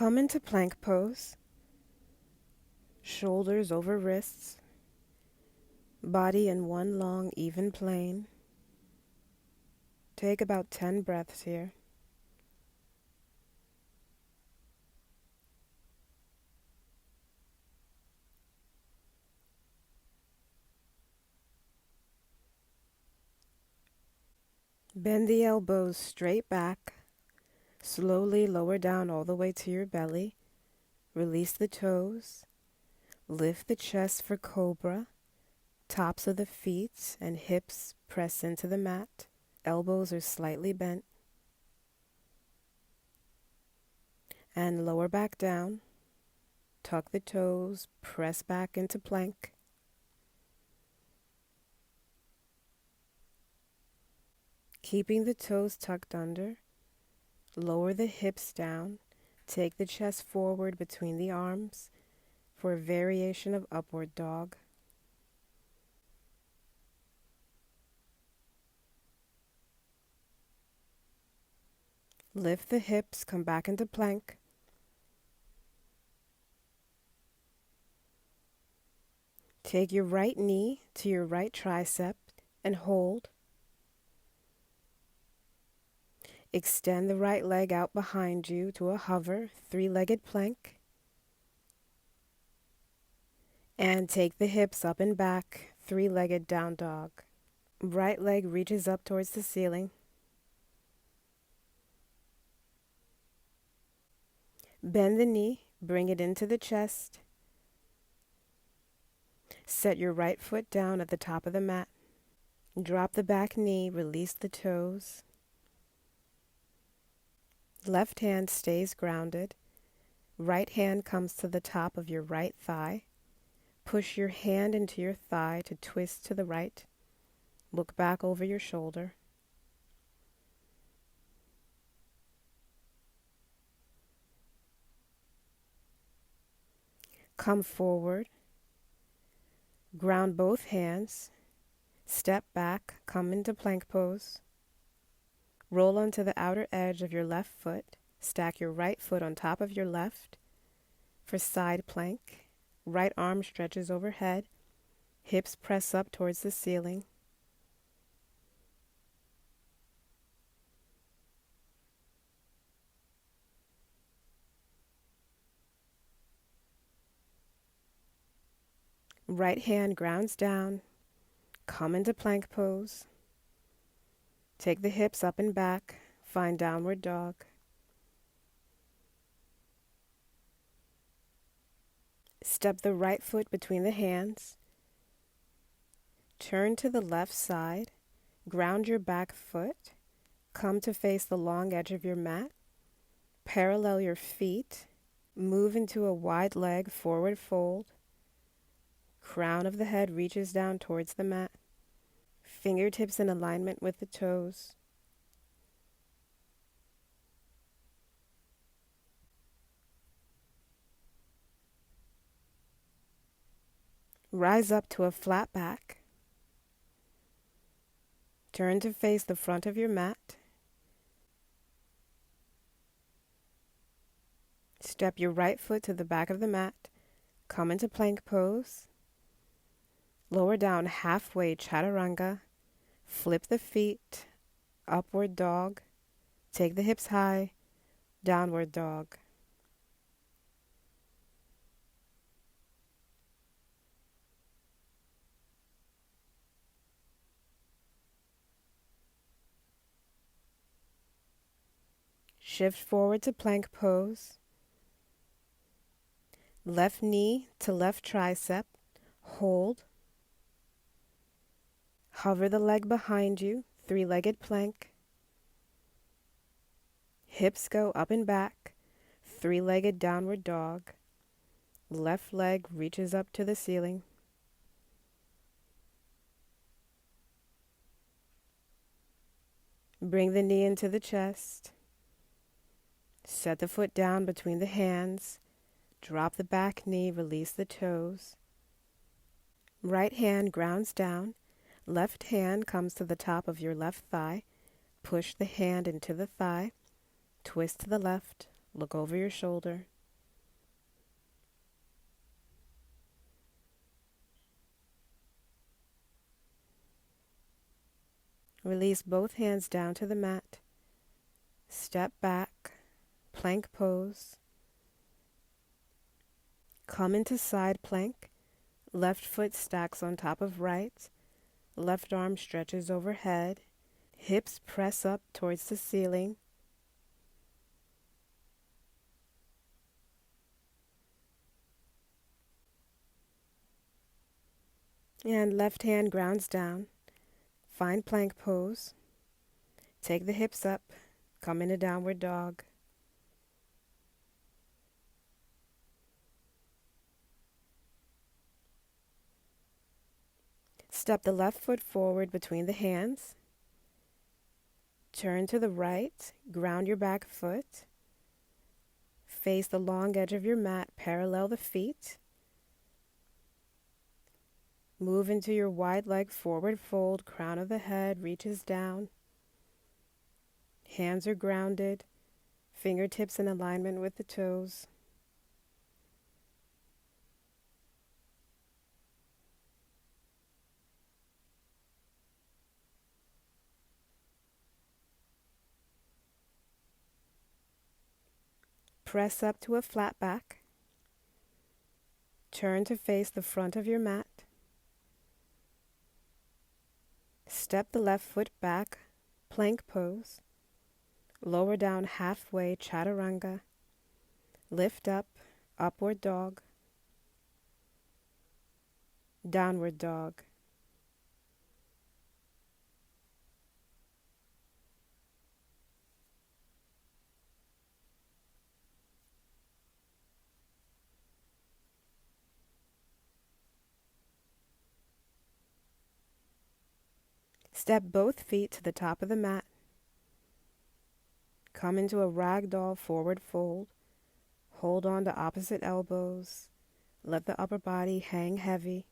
Come into plank pose, shoulders over wrists, body in one long even plane. Take about 10 breaths here. Bend the elbows straight back, slowly lower down all the way to your belly. Release the toes, lift the chest for cobra, tops of the feet and hips press into the mat, elbows are slightly bent, and lower back down, tuck the toes, press back into plank. Keeping the toes tucked under, lower the hips down, take the chest forward between the arms for a variation of upward dog. Lift the hips, come back into plank. Take your right knee to your right tricep and hold. Extend the right leg out behind you to a hover, three-legged plank. And take the hips up and back, three-legged down dog. Right leg reaches up towards the ceiling. Bend the knee, bring it into the chest. Set your right foot down at the top of the mat. Drop the back knee, release the toes. Left hand stays grounded. Right hand comes to the top of your right thigh. Push your hand into your thigh to twist to the right. Look back over your shoulder. Come forward. Ground both hands. Step back, come into plank pose. Roll onto the outer edge of your left foot. Stack your right foot on top of your left for side plank. Right arm stretches overhead. Hips press up towards the ceiling. Right hand grounds down. Come into plank pose. Take the hips up and back. Find downward dog. Step the right foot between the hands. Turn to the left side. Ground your back foot. Come to face the long edge of your mat. Parallel your feet. Move into a wide leg forward fold. Crown of the head reaches down towards the mat. Fingertips in alignment with the toes. Rise up to a flat back. Turn to face the front of your mat. Step your right foot to the back of the mat. Come into plank pose. Lower down halfway, chaturanga. Flip the feet, upward dog. Take the hips high, downward dog. Shift forward to plank pose. Left knee to left tricep. Hold. Hover the leg behind you, three-legged plank. Hips go up and back, three-legged downward dog. Left leg reaches up to the ceiling. Bring the knee into the chest. Set the foot down between the hands. Drop the back knee, release the toes. Right hand grounds down. Left hand comes to the top of your left thigh. Push the hand into the thigh. Twist to the left. Look over your shoulder. Release both hands down to the mat. Step back, plank pose. Come into side plank. Left foot stacks on top of right. Left arm stretches overhead. Hips press up towards the ceiling. And left hand grounds down. Find plank pose. Take the hips up. Come into downward dog. Step the left foot forward between the hands. Turn to the right. Ground your back foot. Face the long edge of your mat. Parallel the feet. Move into your wide leg forward fold. Crown of the head reaches down. Hands are grounded. Fingertips in alignment with the toes. Press up to a flat back. Turn to face the front of your mat. Step the left foot back, plank pose. Lower down halfway, chaturanga. Lift up, upward dog. Downward dog. Step both feet to the top of the mat. Come into a ragdoll forward fold. Hold on to opposite elbows. Let the upper body hang heavy.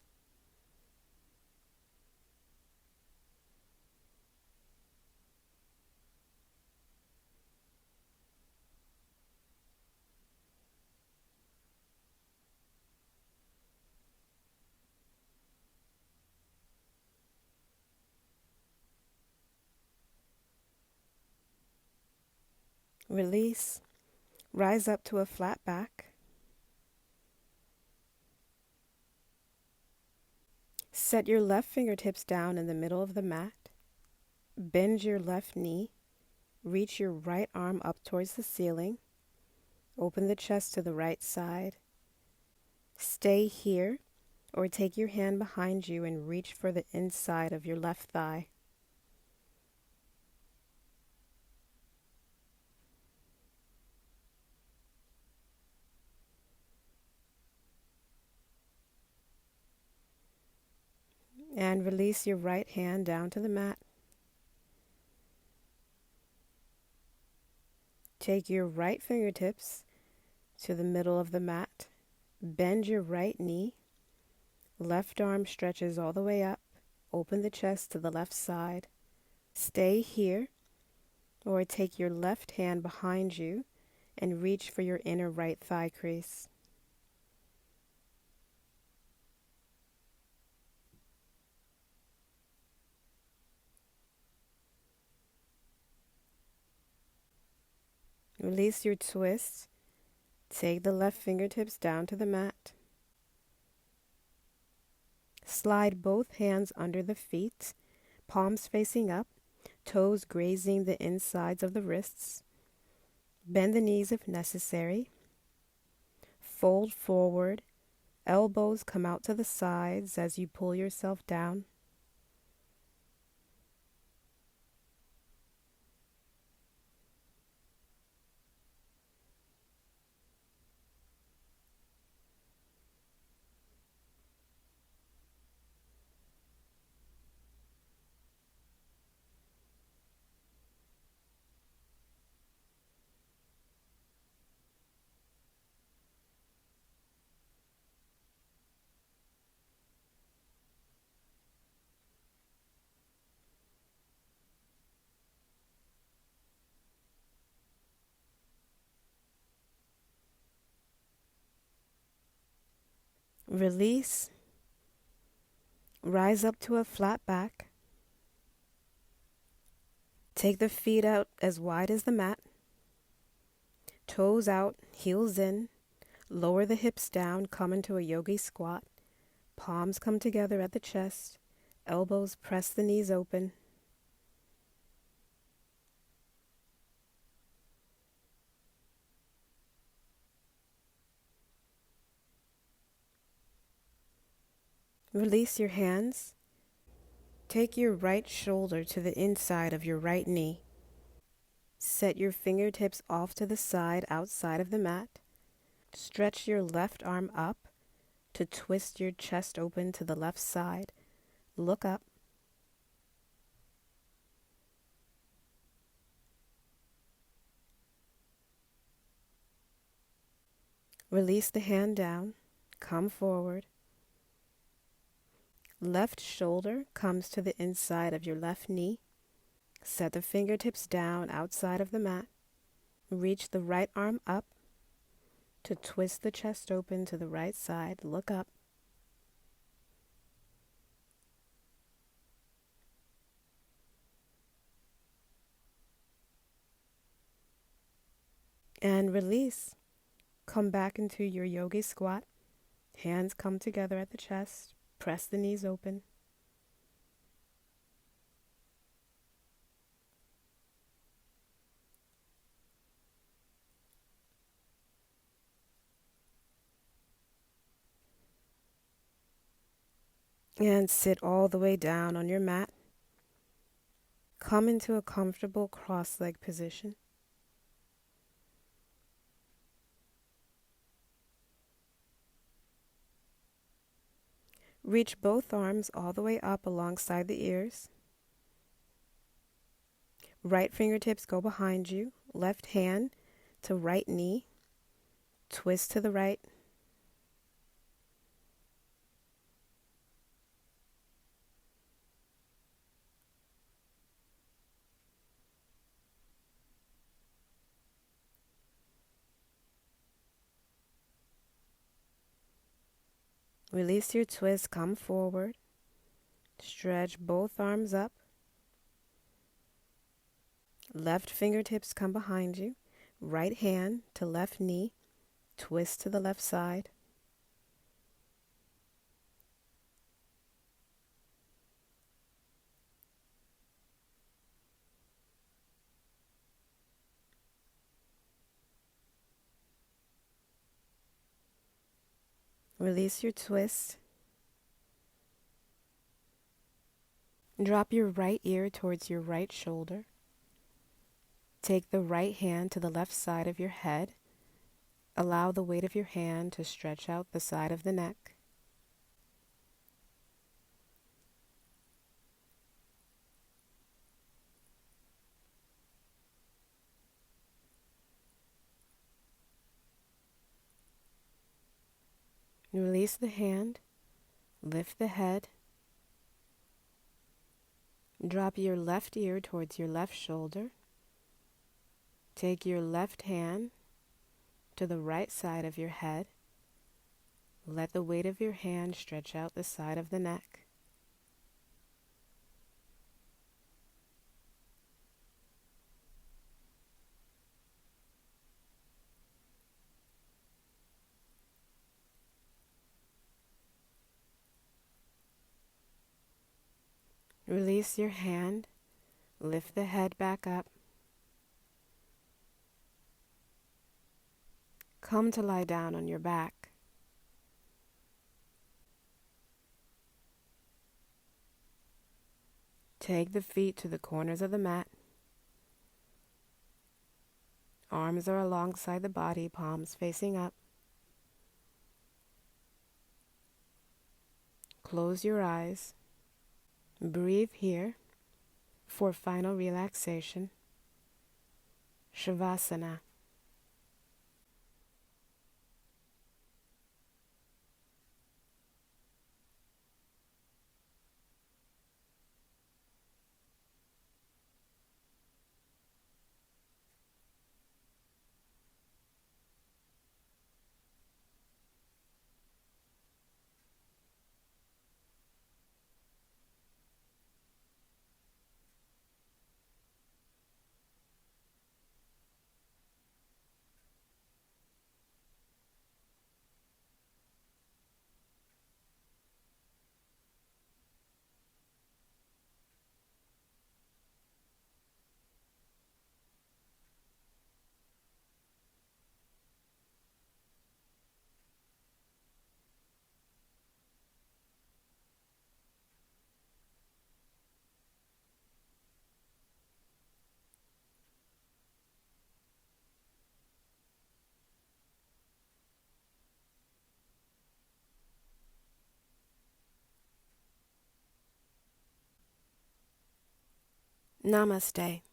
Release. Rise up to a flat back. Set your left fingertips down in the middle of the mat. Bend your left knee. Reach your right arm up towards the ceiling. Open the chest to the right side. Stay here, or take your hand behind you and reach for the inside of your left thigh. And release your right hand down to the mat. Take your right fingertips to the middle of the mat. Bend your right knee. Left arm stretches all the way up. Open the chest to the left side. Stay here, or take your left hand behind you and reach for your inner right thigh crease. Release your twist. Take the left fingertips down to the mat. Slide both hands under the feet, palms facing up, toes grazing the insides of the wrists. Bend the knees if necessary. Fold forward. Elbows come out to the sides as you pull yourself down. Release. Rise up to a flat back. Take the feet out as wide as the mat. Toes out, heels in. Lower the hips down, come into a yogi squat. Palms come together at the chest. Elbows press the knees open. Release your hands. Take your right shoulder to the inside of your right knee. Set your fingertips off to the side outside of the mat. Stretch your left arm up to twist your chest open to the left side. Look up. Release the hand down. Come forward. Left shoulder comes to the inside of your left knee. Set the fingertips down outside of the mat. Reach the right arm up to twist the chest open to the right side. Look up. And release. Come back into your yogi squat. Hands come together at the chest. Press the knees open. And sit all the way down on your mat. Come into a comfortable cross-leg position. Reach both arms all the way up alongside the ears. Right fingertips go behind you. Left hand to right knee. Twist to the right. Release your twist, come forward. Stretch both arms up. Left fingertips come behind you. Right hand to left knee. Twist to the left side. Release your twist. Drop your right ear towards your right shoulder. Take the right hand to the left side of your head. Allow the weight of your hand to stretch out the side of the neck. Release the hand. Lift the head. Drop your left ear towards your left shoulder. Take your left hand to the right side of your head. Let the weight of your hand stretch out the side of the neck. Release your hand. Lift the head back up. Come to lie down on your back. Take the feet to the corners of the mat. Arms are alongside the body, palms facing up. Close your eyes. Breathe here for final relaxation. Shavasana. Namaste.